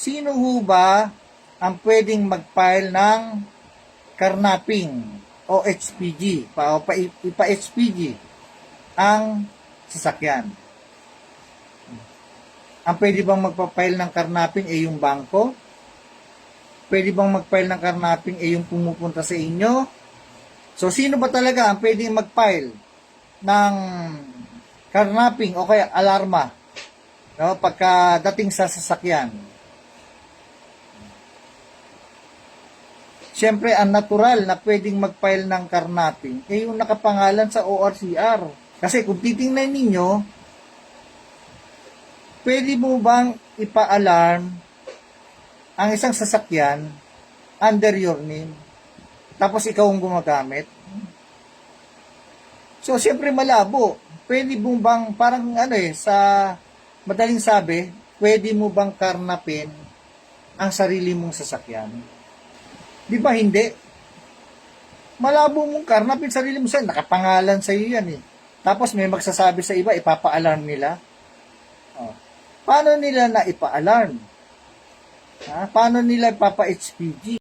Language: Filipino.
sino ho ba ang pwedeng mag-file ng karnaping o HPG, ipa-HPG ang sasakyan? Ang pwede bang magpa-file ng karnaping ay yung bangko? Pwede bang mag-file ng karnaping ay yung pumupunta sa inyo? So, sino ba talaga ang pwedeng mag-file ng karnaping o kaya alarma, no, pagkadating sa sasakyan? Siyempre, ang natural na pwedeng mag-file ng karnaping ay yung nakapangalan sa ORCR. Kasi kung titingnan ninyo, pwede mo bang ipa-alarm ang isang sasakyan under your name, tapos ikaw ang gumagamit? So, siyempre malabo. Pwede mo bang, parang sa madaling sabi, pwede mo bang karnapin ang sarili mong sasakyan? Di ba hindi? Malabo mong karnapin sarili mo sasakyan. Nakapangalan sa iyo yan eh. Tapos may magsasabi sa iba, ipapa-alarm nila. Oh. Paano nila na ipa-alarm? Paano nila ipapa-HPG?